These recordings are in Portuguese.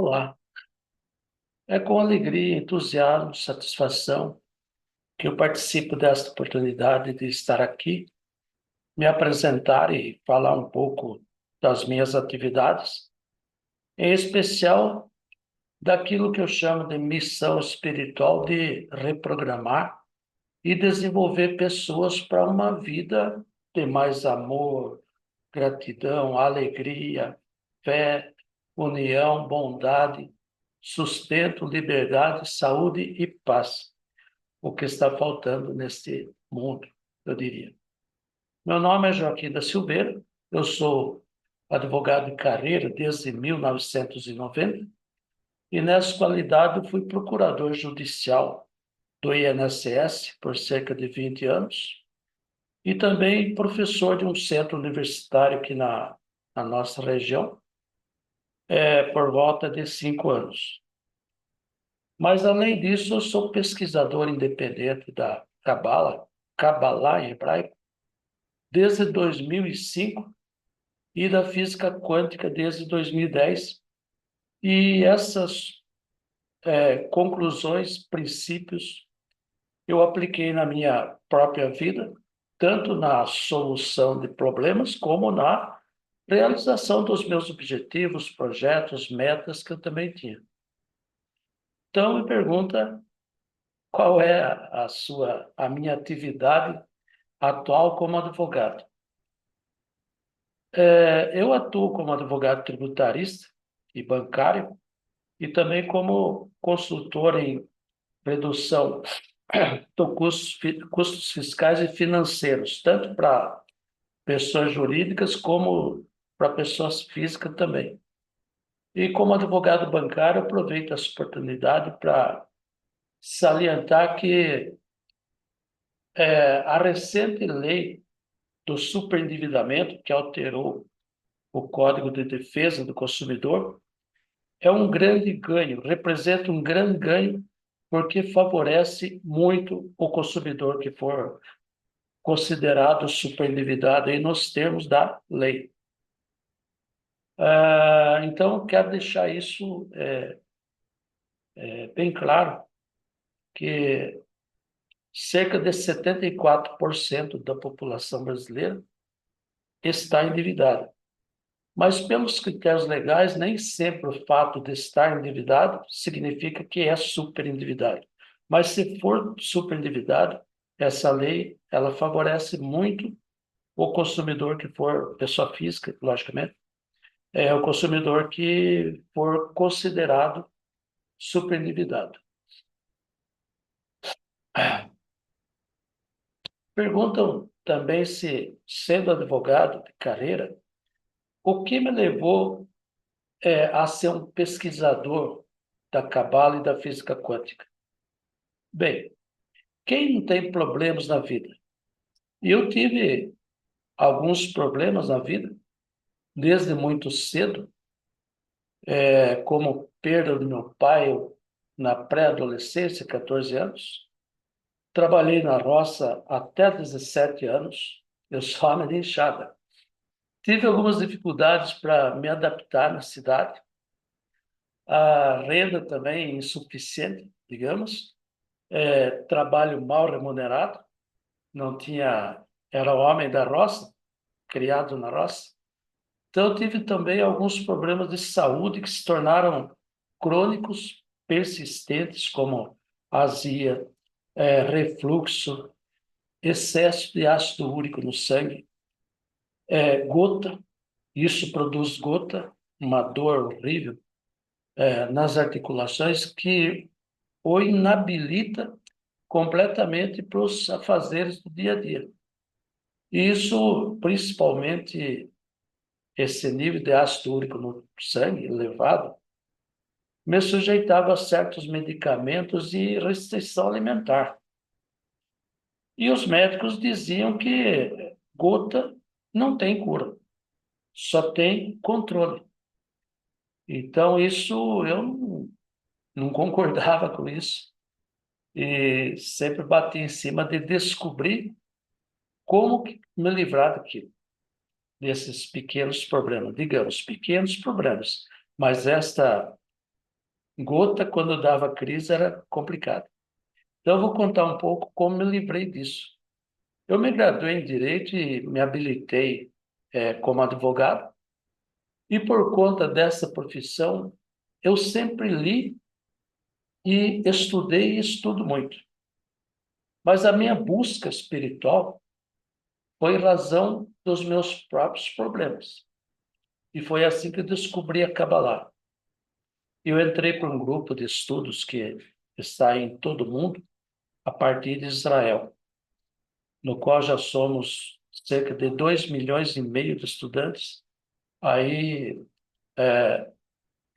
Olá, é com alegria, entusiasmo, satisfação que eu participo desta oportunidade de estar aqui, me apresentar e falar um pouco das minhas atividades, em especial daquilo que eu chamo de missão espiritual de reprogramar e desenvolver pessoas para uma vida de mais amor, gratidão, alegria, fé, união, bondade, sustento, liberdade, saúde e paz. O que está faltando neste mundo, eu diria. Meu nome é Joaquim da Silveira, eu sou advogado de carreira desde 1990 e nessa qualidade fui procurador judicial do INSS por cerca de 20 anos e também professor de um centro universitário aqui na nossa região, por volta de 5 anos. Mas, além disso, eu sou pesquisador independente da Kabbalah em hebraico, desde 2005 e da física quântica desde 2010. E essas conclusões, princípios, eu apliquei na minha própria vida, tanto na solução de problemas como na realização dos meus objetivos, projetos, metas que eu também tinha. Então, me pergunta qual é a minha atividade atual como advogado. Eu atuo como advogado tributarista e bancário e também como consultor em redução de custos fiscais e financeiros, tanto para pessoas jurídicas como para pessoas físicas também. E como advogado bancário, aproveito essa oportunidade para salientar que a recente lei do superendividamento, que alterou o Código de Defesa do Consumidor, é um grande ganho, representa um grande ganho, porque favorece muito o consumidor que for considerado superendividado aí nos termos da lei. Então, quero deixar isso bem claro, que cerca de 74% da população brasileira está endividada. Mas, pelos critérios legais, nem sempre o fato de estar endividado significa que é superendividado. Mas, se for superendividado, essa lei ela favorece muito o consumidor que for pessoa física, logicamente, o consumidor que for considerado superendividado. Perguntam também se, sendo advogado de carreira, o que me levou a ser um pesquisador da cabala e da física quântica. Bem, quem não tem problemas na vida? Eu tive alguns problemas na vida, desde muito cedo, como perda do meu pai na pré-adolescência, 14 anos. Trabalhei na roça até 17 anos, eu só me dei enxada. Tive algumas dificuldades para me adaptar na cidade, a renda também insuficiente, digamos, trabalho mal remunerado, não tinha, era homem da roça, criado na roça. Então, eu tive também alguns problemas de saúde que se tornaram crônicos, persistentes, como azia, refluxo, excesso de ácido úrico no sangue, gota, isso produz gota, uma dor horrível, nas articulações que o inabilita completamente para os afazeres do dia a dia. E isso, principalmente, esse nível de ácido úrico no sangue elevado, me sujeitava a certos medicamentos e restrição alimentar. E os médicos diziam que gota não tem cura, só tem controle. Então, isso eu não concordava com isso e sempre bati em cima de descobrir como me livrar daquilo, desses pequenos problemas, digamos, pequenos problemas. Mas esta Gota, quando dava crise, era complicado. Então, eu vou contar um pouco como me livrei disso. Eu me graduei em Direito e me habilitei como advogado. E por conta dessa profissão, eu sempre li e estudei e estudo muito. Mas a minha busca espiritual foi em razão dos meus próprios problemas. E foi assim que eu descobri a Kabbalah. Eu entrei para um grupo de estudos que está em todo o mundo, a partir de Israel, no qual já somos cerca de 2,5 milhões de estudantes aí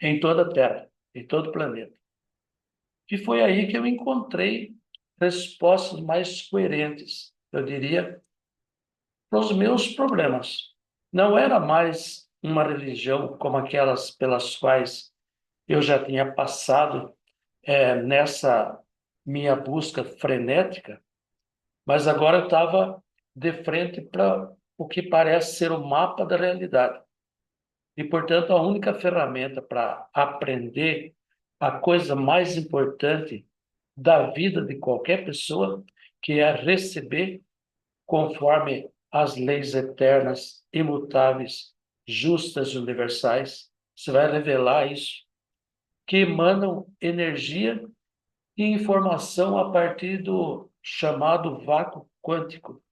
em toda a Terra, em todo o planeta. E foi aí que eu encontrei respostas mais coerentes, eu diria, para os meus problemas. Não era mais uma religião como aquelas pelas quais eu já tinha passado nessa minha busca frenética, mas agora eu estava de frente para o que parece ser o mapa da realidade. E, portanto, a única ferramenta para aprender a coisa mais importante da vida de qualquer pessoa, que é receber conforme as leis eternas, imutáveis, justas e universais. Você vai revelar isso, que emanam energia e informação a partir do chamado vácuo quântico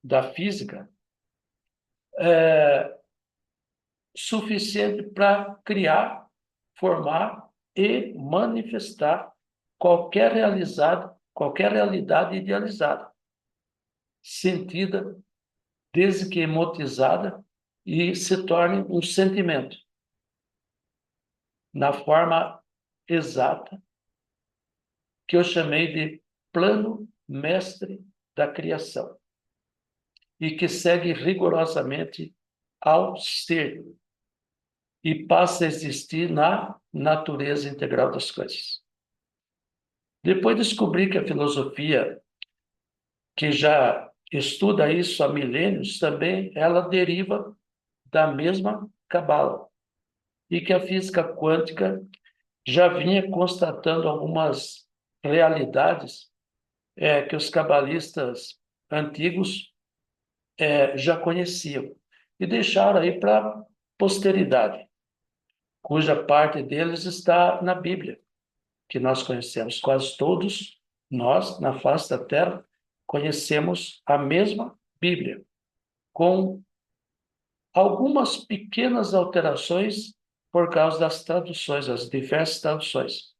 da física, suficiente para criar, formar e manifestar qualquer realidade idealizada, sentida, desde que emotizada, e se torne um sentimento, na forma exata, que eu chamei de plano mestre da criação, e que segue rigorosamente ao ser e passa a existir na natureza integral das coisas. Depois descobri que a filosofia, que já estuda isso há milênios, também ela deriva da mesma cabala, e que a física quântica já vinha constatando algumas realidades que os cabalistas antigos já conheciam e deixaram aí para a posteridade, cuja parte deles está na Bíblia, que nós conhecemos. Quase todos nós, na face da Terra, conhecemos a mesma Bíblia, com algumas pequenas alterações por causa das traduções, as diversas traduções.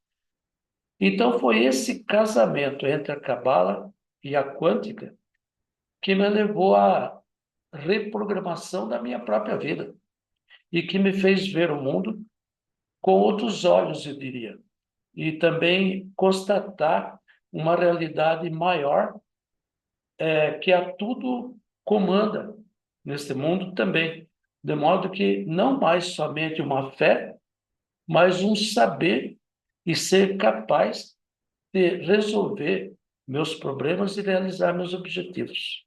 Então, foi esse casamento entre a Cabala e a quântica que me levou à reprogramação da minha própria vida e que me fez ver o mundo com outros olhos, eu diria, e também constatar uma realidade maior que a tudo comanda neste mundo também, de modo que não mais somente uma fé, mas um saber e ser capaz de resolver meus problemas e realizar meus objetivos.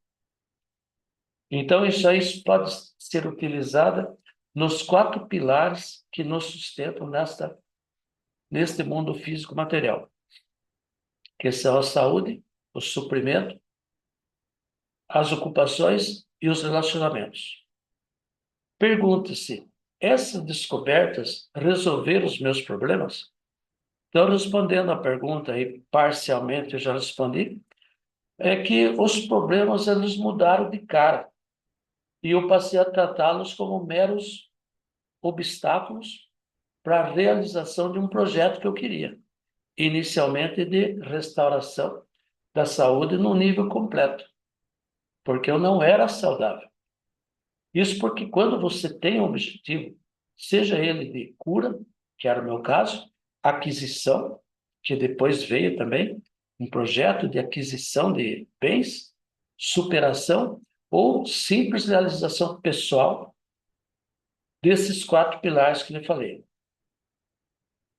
Então, isso aí pode ser utilizado nos 4 pilares que nos sustentam neste mundo físico material, que são a saúde, o suprimento, as ocupações e os relacionamentos. Pergunte-se, essas descobertas resolveram os meus problemas? Então, respondendo à pergunta, e parcialmente eu já respondi, é que os problemas eles mudaram de cara e eu passei a tratá-los como meros obstáculos para a realização de um projeto que eu queria, inicialmente de restauração da saúde no nível completo, porque eu não era saudável. Isso porque quando você tem um objetivo, seja ele de cura, que era o meu caso, aquisição, que depois veio também, um projeto de aquisição de bens, superação ou simples realização pessoal desses 4 pilares que eu falei.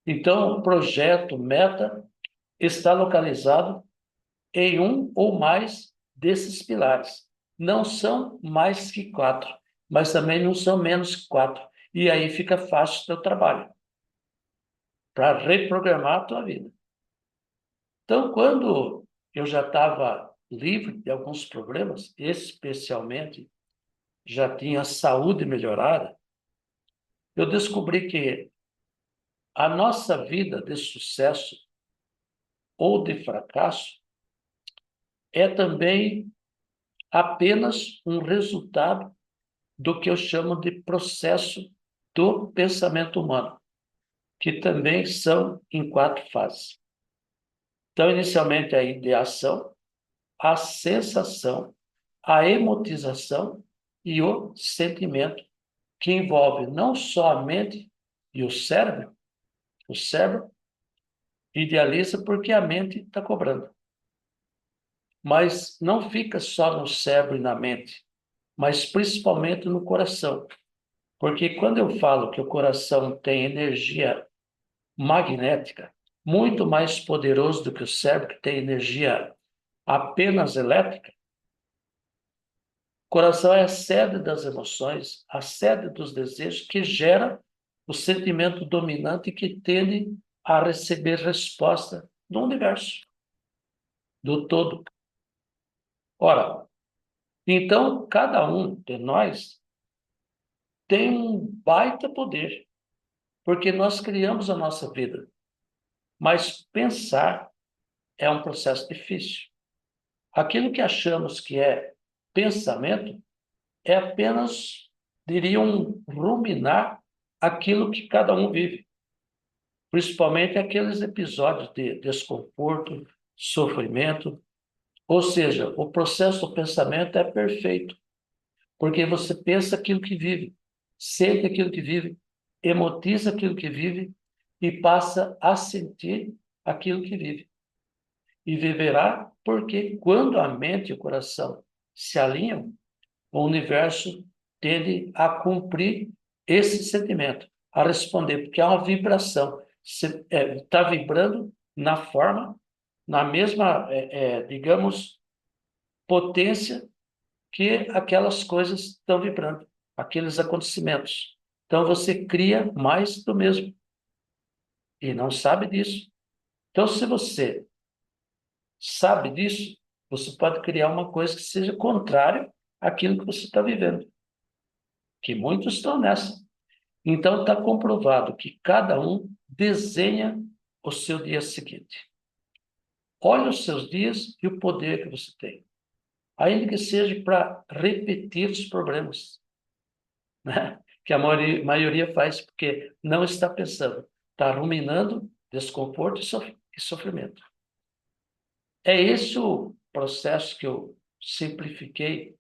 Então, o projeto, meta, está localizado em um ou mais desses pilares. Não são mais que 4, mas também não são menos que 4. E aí fica fácil o teu trabalho. para reprogramar a tua vida. Então, quando eu já estava livre de alguns problemas, especialmente já tinha a saúde melhorada, eu descobri que a nossa vida de sucesso ou de fracasso é também apenas um resultado do que eu chamo de processo do pensamento humano, que também são em 4 fases. Então, inicialmente, a ideação, a sensação, a emotização e o sentimento, que envolve não só a mente e o cérebro idealiza porque a mente está cobrando. Mas não fica só no cérebro e na mente, mas principalmente no coração. Porque quando eu falo que o coração tem energia magnética, muito mais poderoso do que o cérebro, que tem energia apenas elétrica, o coração é a sede das emoções, a sede dos desejos, que gera o sentimento dominante que tende a receber resposta do universo, do todo. Ora, então, cada um de nós tem um baita poder, porque nós criamos a nossa vida. Mas pensar é um processo difícil. Aquilo que achamos que é pensamento é apenas, diria, um ruminar aquilo que cada um vive, principalmente aqueles episódios de desconforto, sofrimento. Ou seja, o processo do pensamento é perfeito, porque você pensa aquilo que vive, sente aquilo que vive, emotiza aquilo que vive e passa a sentir aquilo que vive. E viverá porque quando a mente e o coração se alinham, o universo tende a cumprir esse sentimento, a responder, porque há uma vibração. Você está vibrando na forma, na mesma, digamos, potência que aquelas coisas estão vibrando, aqueles acontecimentos. Então você cria mais do mesmo e não sabe disso. Então, se você sabe disso, você pode criar uma coisa que seja contrária àquilo que você está vivendo, que muitos estão nessa. Então, está comprovado que cada um desenha o seu dia seguinte. Olha os seus dias e o poder que você tem. Ainda que seja para repetir os problemas, né? Que a maioria faz porque não está pensando, está ruminando desconforto e sofrimento. É esse o processo que eu simplifiquei.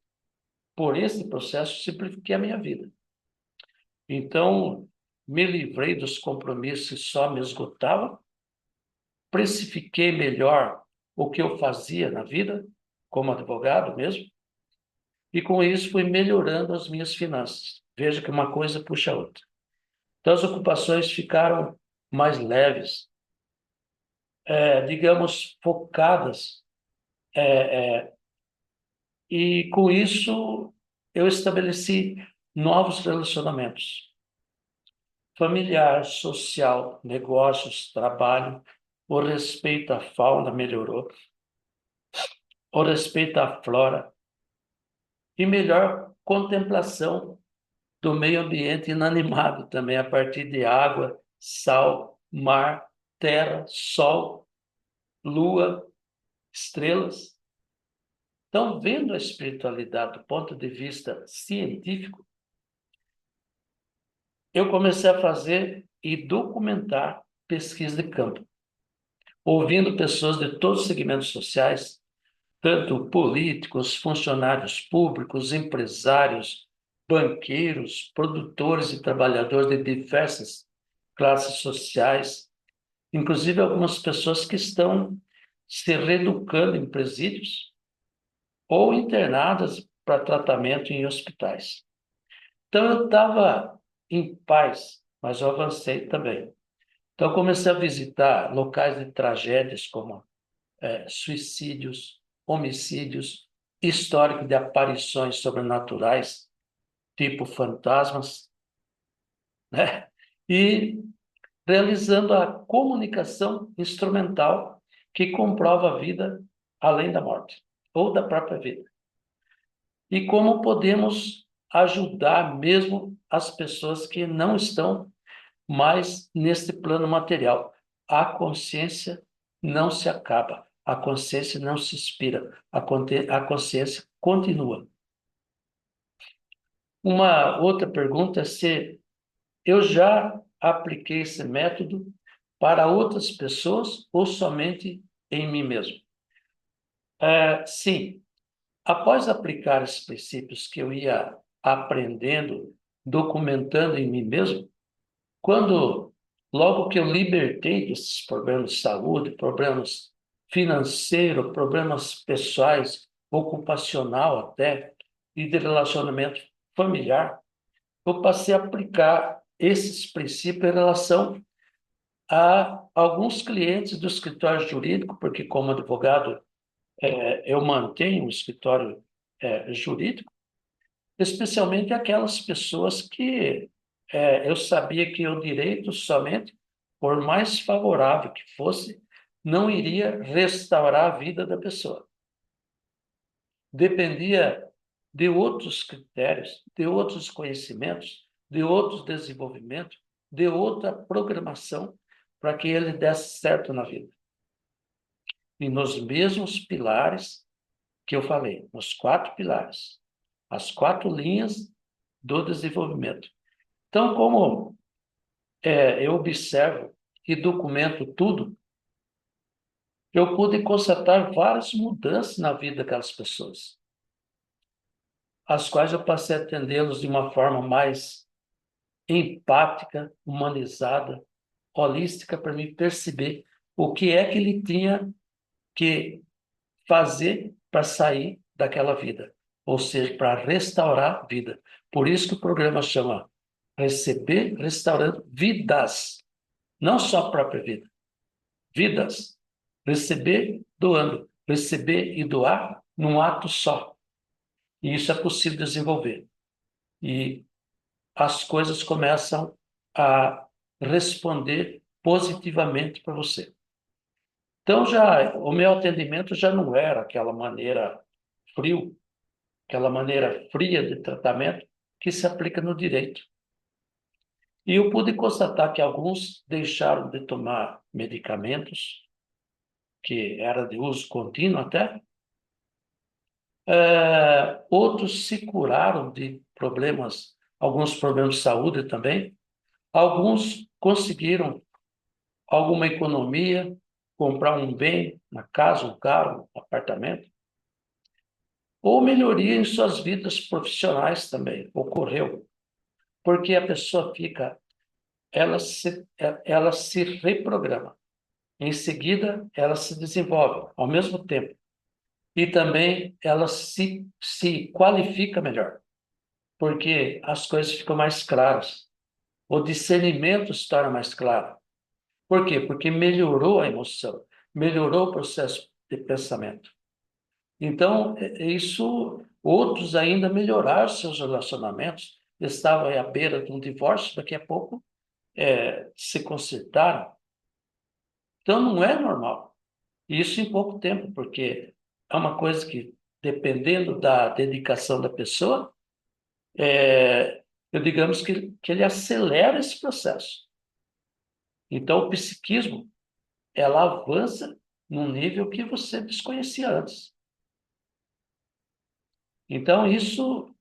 Por esse processo, simplifiquei a minha vida. Então, me livrei dos compromissos que só me esgotavam, precifiquei melhor o que eu fazia na vida, como advogado mesmo, e com isso fui melhorando as minhas finanças. Veja que uma coisa puxa a outra. Então, as ocupações ficaram mais leves, digamos, focadas, e com isso eu estabeleci novos relacionamentos. Familiar, social, negócios, trabalho, o respeito à fauna melhorou, o respeito à flora e melhor contemplação do meio ambiente inanimado também, a partir de água, sal, mar, terra, sol, lua, estrelas. Então, vendo a espiritualidade do ponto de vista científico, eu comecei a fazer e documentar pesquisa de campo, ouvindo pessoas de todos os segmentos sociais, tanto políticos, funcionários públicos, empresários, banqueiros, produtores e trabalhadores de diversas classes sociais, inclusive algumas pessoas que estão se reeducando em presídios ou internadas para tratamento em hospitais. Então, eu estava em paz, mas eu avancei também. Então, eu comecei a visitar locais de tragédias como suicídios, homicídios, histórico de aparições sobrenaturais, tipo fantasmas, né? E realizando a comunicação instrumental que comprova a vida além da morte, ou da própria vida. E como podemos ajudar mesmo as pessoas que não estão mais neste plano material. A consciência não se acaba, a consciência não se expira, a consciência continua. Uma outra pergunta é se eu já apliquei esse método para outras pessoas ou somente em mim mesmo. Sim, após aplicar esses princípios que eu ia aprendendo, documentando em mim mesmo, logo que eu libertei desses problemas de saúde, problemas financeiros, problemas pessoais, ocupacional até, e de relacionamento familiar, eu passei a aplicar esses princípios em relação a alguns clientes do escritório jurídico, porque como advogado eu mantenho um escritório jurídico, especialmente aquelas pessoas que eu sabia que o direito somente, por mais favorável que fosse, não iria restaurar a vida da pessoa. Dependia de outros critérios, de outros conhecimentos, de outros desenvolvimentos, de outra programação para que ele desse certo na vida. E nos mesmos pilares que eu falei, nos 4 pilares, as 4 linhas do desenvolvimento. Então, como eu observo e documento tudo, eu pude constatar várias mudanças na vida daquelas pessoas, as quais eu passei a atendê-los de uma forma mais empática, humanizada, holística, para me perceber o que é que ele tinha que fazer para sair daquela vida, ou seja, para restaurar a vida. Por isso que o programa chama Receber, Restaurando Vidas, não só a própria vida, vidas. Receber, doando. Receber e doar num ato só. E isso é possível desenvolver. E as coisas começam a responder positivamente para você. Então, o meu atendimento já não era aquela maneira frio, aquela maneira fria de tratamento que se aplica no direito. E eu pude constatar que alguns deixaram de tomar medicamentos, que era de uso contínuo até, outros se curaram de problemas, alguns problemas de saúde também, alguns conseguiram alguma economia, comprar um bem, uma casa, um carro, um apartamento, ou melhoria em suas vidas profissionais também ocorreu, porque a pessoa ela se reprograma. Em seguida, ela se desenvolve ao mesmo tempo. E também ela se qualifica melhor, porque as coisas ficam mais claras. O discernimento se torna mais claro. Por quê? Porque melhorou a emoção, melhorou o processo de pensamento. Então, isso, outros ainda melhoraram seus relacionamentos, estavam à beira de um divórcio, daqui a pouco se consertaram. Então, não é normal. Isso em pouco tempo, porque é uma coisa que, dependendo da dedicação da pessoa, eu digamos que ele acelera esse processo. Então, o psiquismo, ela avança num nível que você desconhecia antes. Então, isso,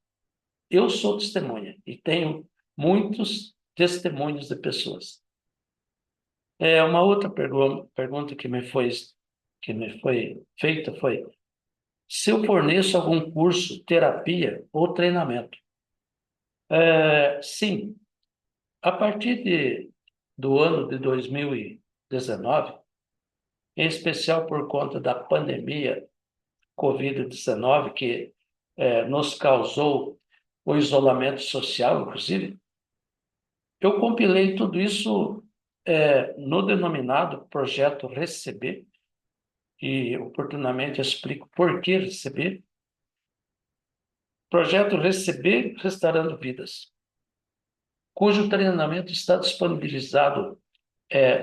eu sou testemunha e tenho muitos testemunhos de pessoas. Uma outra pergunta que me foi feita foi se eu forneço algum curso, terapia ou treinamento. Sim, a partir do ano de 2019, em especial por conta da pandemia Covid-19, que nos causou o isolamento social, inclusive, eu compilei tudo isso no denominado Projeto Receber, e oportunamente explico por que receber. Projeto Receber Restaurando Vidas, cujo treinamento está disponibilizado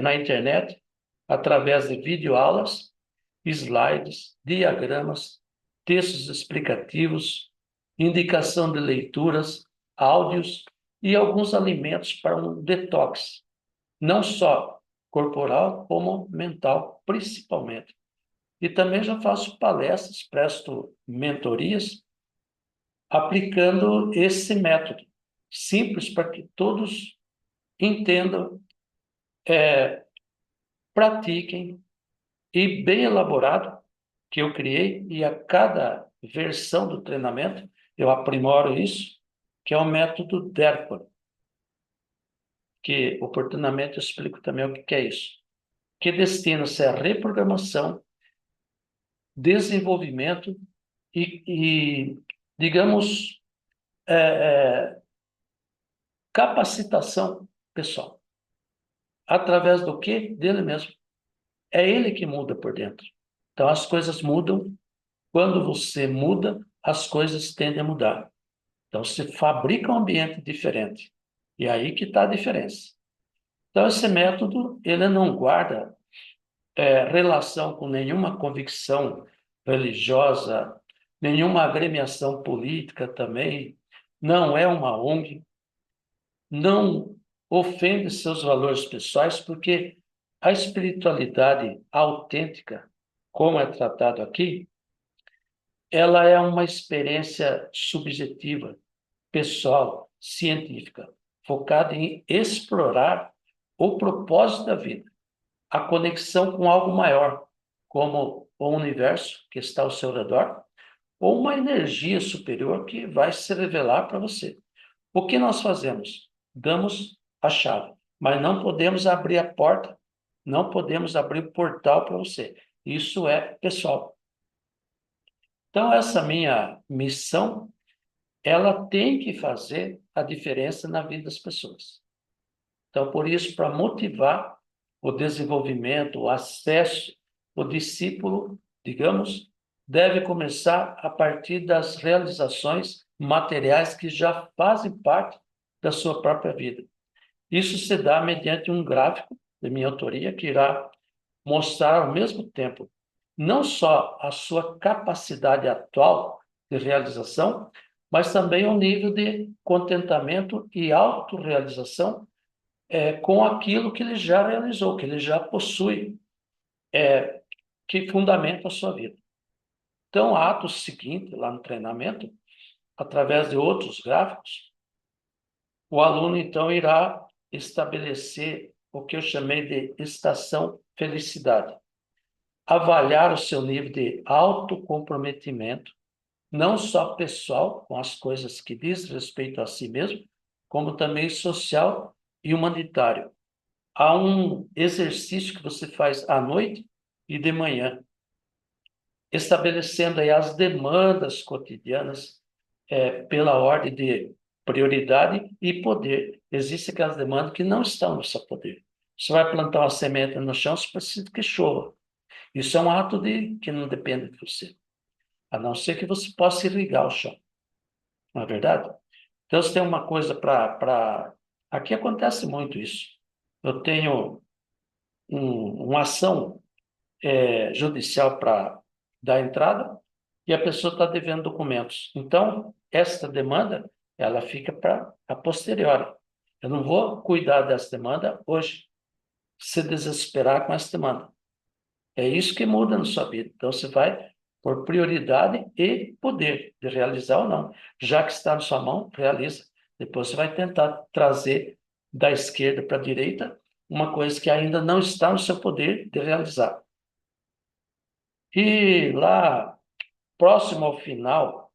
na internet, através de videoaulas, slides, diagramas, textos explicativos, indicação de leituras, áudios e alguns alimentos para um detox, não só corporal, como mental, principalmente. E também já faço palestras, presto mentorias, aplicando esse método simples para que todos entendam, pratiquem, e bem elaborado que eu criei, e a cada versão do treinamento eu aprimoro isso, que é o método DERPA, que oportunamente eu explico também o que é isso, que destina-se à reprogramação, desenvolvimento e digamos, é, é, capacitação pessoal. Através do quê? Dele mesmo. É ele que muda por dentro. Então, as coisas mudam. Quando você muda, as coisas tendem a mudar. Então, se fabrica um ambiente diferente. E aí que está a diferença. Então, esse método, ele não guarda relação com nenhuma convicção religiosa, nenhuma agremiação política também, não é uma ONG, não ofende seus valores pessoais, porque a espiritualidade autêntica, como é tratado aqui, ela é uma experiência subjetiva, pessoal, científica, focada em explorar o propósito da vida, a conexão com algo maior, como o universo que está ao seu redor, ou uma energia superior que vai se revelar para você. O que nós fazemos? Damos a chave, mas não podemos abrir a porta, não podemos abrir o portal para você. Isso é pessoal. Então, essa minha missão, ela tem que fazer a diferença na vida das pessoas. Então, por isso, para motivar o desenvolvimento, o acesso, o discípulo, digamos, deve começar a partir das realizações materiais que já fazem parte da sua própria vida. Isso se dá mediante um gráfico de minha autoria que irá mostrar ao mesmo tempo não só a sua capacidade atual de realização, mas também o nível de contentamento e autorrealização com aquilo que ele já realizou, que ele já possui, que fundamenta a sua vida. Então, ato seguinte, lá no treinamento, através de outros gráficos, o aluno, então, irá estabelecer o que eu chamei de estação felicidade. Avaliar o seu nível de autocomprometimento, não só pessoal, com as coisas que diz respeito a si mesmo, como também social e humanitário. Há um exercício que você faz à noite e de manhã, estabelecendo aí as demandas cotidianas pela ordem de prioridade e poder. Existem aquelas demandas que não estão no seu poder. Você vai plantar uma semente no chão, você precisa que chova. Isso é um ato que não depende de você, a não ser que você possa irrigar o chão, não é verdade? Então, você tem uma coisa para... Aqui acontece muito isso. Eu tenho uma ação judicial para dar entrada e a pessoa está devendo documentos. Então, esta demanda, ela fica para a posteriori. Eu não vou cuidar dessa demanda hoje, se desesperar com essa demanda. É isso que muda na sua vida. Então, você vai por prioridade e poder de realizar ou não. Já que está na sua mão, realiza. Depois você vai tentar trazer da esquerda para a direita uma coisa que ainda não está no seu poder de realizar. E lá, próximo ao final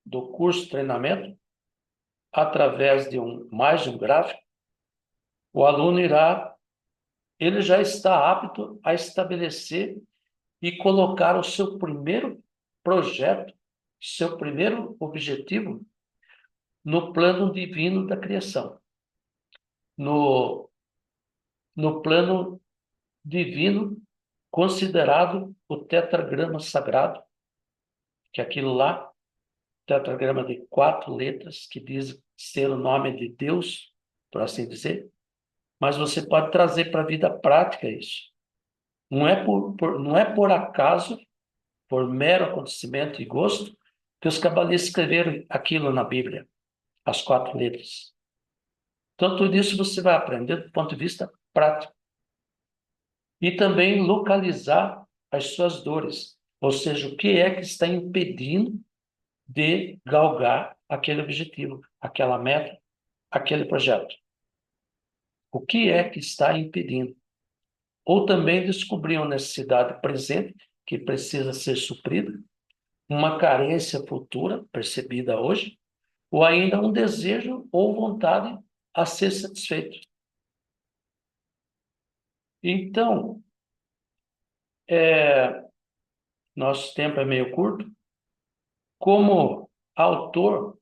do curso de treinamento, através de mais um gráfico, o aluno ele já está apto a estabelecer e colocar o seu primeiro projeto, seu primeiro objetivo no plano divino da criação, no, no plano divino considerado o tetragrama sagrado, que é aquilo lá, tetragrama de 4 letras, que diz ser o nome de Deus, por assim dizer, mas você pode trazer para a vida prática isso. Não é por acaso, por mero acontecimento e gosto, que os cabalistas escreveram aquilo na Bíblia, as 4 letras. Então, tudo isso você vai aprender do ponto de vista prático. E também localizar as suas dores, ou seja, o que é que está impedindo de galgar aquele objetivo, aquela meta, aquele projeto. O que é que está impedindo? Ou também descobrir uma necessidade presente que precisa ser suprida, uma carência futura percebida hoje, ou ainda um desejo ou vontade a ser satisfeito. Então, nosso tempo é meio curto. Como autor,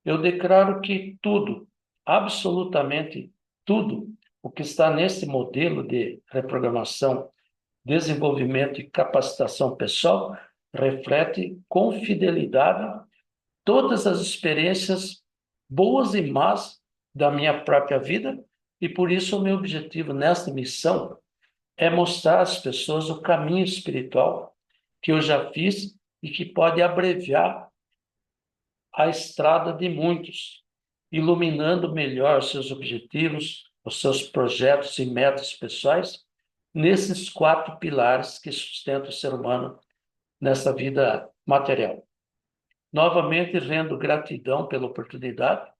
eu declaro que tudo, absolutamente tudo, o que está nesse modelo de reprogramação, desenvolvimento e capacitação pessoal reflete com fidelidade todas as experiências boas e más da minha própria vida, e por isso o meu objetivo nesta missão é mostrar às pessoas o caminho espiritual que eu já fiz e que pode abreviar a estrada de muitos, iluminando melhor os seus objetivos, os seus projetos e metas pessoais, nesses 4 pilares que sustentam o ser humano nessa vida material. Novamente, rendo gratidão pela oportunidade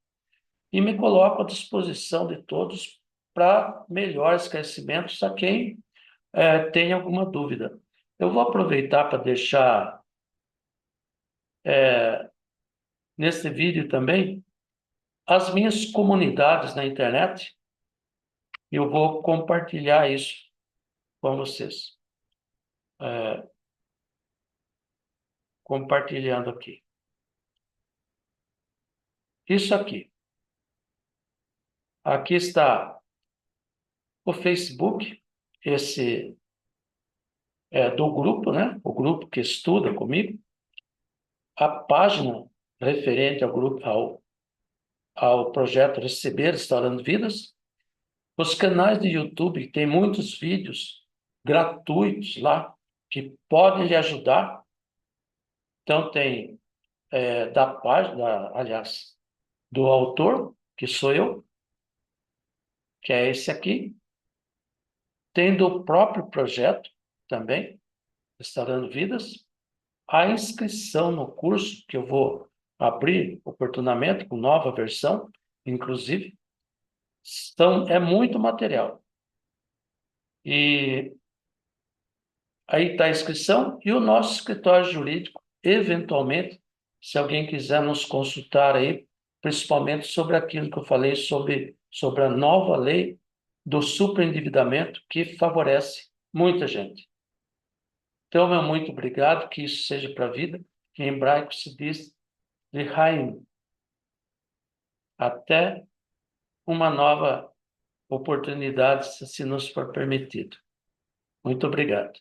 e me coloco à disposição de todos para melhores esclarecimentos a quem tem alguma dúvida. Eu vou aproveitar para deixar nesse vídeo também as minhas comunidades na internet. Eu vou compartilhar isso com vocês. Compartilhando aqui. Isso aqui. Aqui está o Facebook, esse do grupo, né? O grupo que estuda comigo. A página referente ao grupo, ao projeto Receber Restaurando Vidas. Os canais de YouTube, tem muitos vídeos gratuitos lá que podem lhe ajudar. Então, tem da página, aliás, do autor, que sou eu, que é esse aqui. Tem do próprio projeto também, Restaurando Vidas. A inscrição no curso, que eu vou abrir oportunamente, com nova versão, inclusive, é muito material. E aí está a inscrição e o nosso escritório jurídico, eventualmente, se alguém quiser nos consultar aí, principalmente sobre aquilo que eu falei sobre a nova lei do superendividamento que favorece muita gente. Então, meu muito obrigado, que isso seja para a vida. Em hebraico se diz L'chaim. Até uma nova oportunidade, se nos for permitido. Muito obrigado.